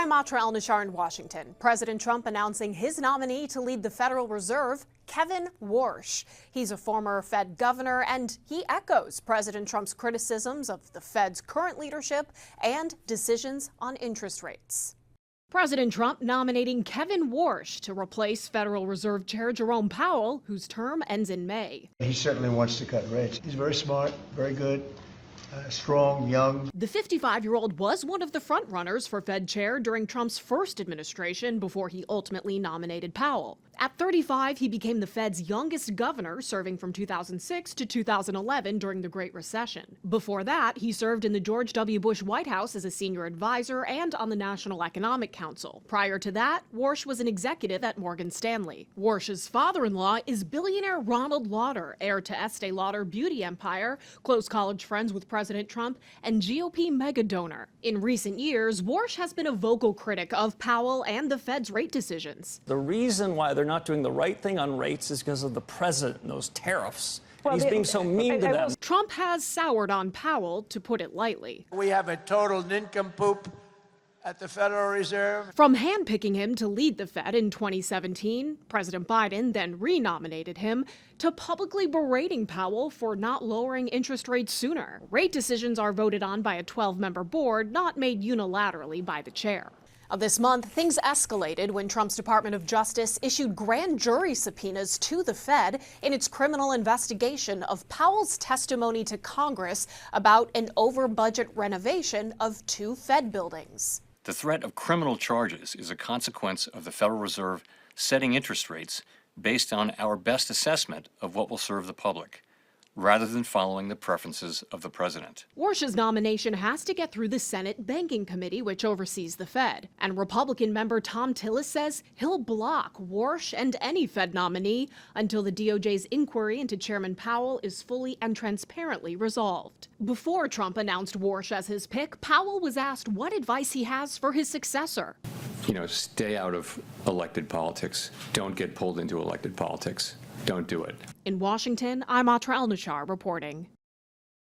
I'm Atra El-Nashar in Washington. President Trump announcing his nominee to lead the Federal Reserve, Kevin Warsh. He's a former Fed governor, and he echoes President Trump's criticisms of the Fed's current leadership and decisions on interest rates. President Trump nominating Kevin Warsh to replace Federal Reserve Chair Jerome Powell, whose term ends in May. He certainly wants to cut rates. He's very smart, very good. Strong, young. The 55-year-old was one of the frontrunners for Fed chair during Trump's first administration before he ultimately nominated Powell. At 35, he became the Fed's youngest governor, serving from 2006 to 2011 during the Great Recession. Before that, he served in the George W. Bush White House as a senior advisor and on the National Economic Council. Prior to that, Warsh was an executive at Morgan Stanley. Warsh's father-in-law is billionaire Ronald Lauder, heir to Estee Lauder beauty empire, close college friends with President Trump, and GOP mega-donor. In recent years, Warsh has been a vocal critic of Powell and the Fed's rate decisions. The reason why they're not doing the right thing on rates is because of the president and those tariffs. He's being so mean to them. Trump has soured on Powell, to put it lightly. We have a total nincompoop at the Federal Reserve. From handpicking him to lead the Fed in 2017, President Biden then renominated him, to publicly berating Powell for not lowering interest rates sooner. Rate decisions are voted on by a 12-member board, not made unilaterally by the chair. This month, things escalated when Trump's Department of Justice issued grand jury subpoenas to the Fed in its criminal investigation of Powell's testimony to Congress about an over-budget renovation of 2 Fed buildings. The threat of criminal charges is a consequence of the Federal Reserve setting interest rates based on our best assessment of what will serve the public, rather than following the preferences of the president. Warsh's nomination has to get through the Senate Banking Committee, which oversees the Fed. And Republican member Tom Tillis says he'll block Warsh and any Fed nominee until the DOJ's inquiry into Chairman Powell is fully and transparently resolved. Before Trump announced Warsh as his pick, Powell was asked what advice he has for his successor. Stay out of elected politics. Don't get pulled into elected politics. Don't do it. In Washington, I'm Atra El-Nashar reporting.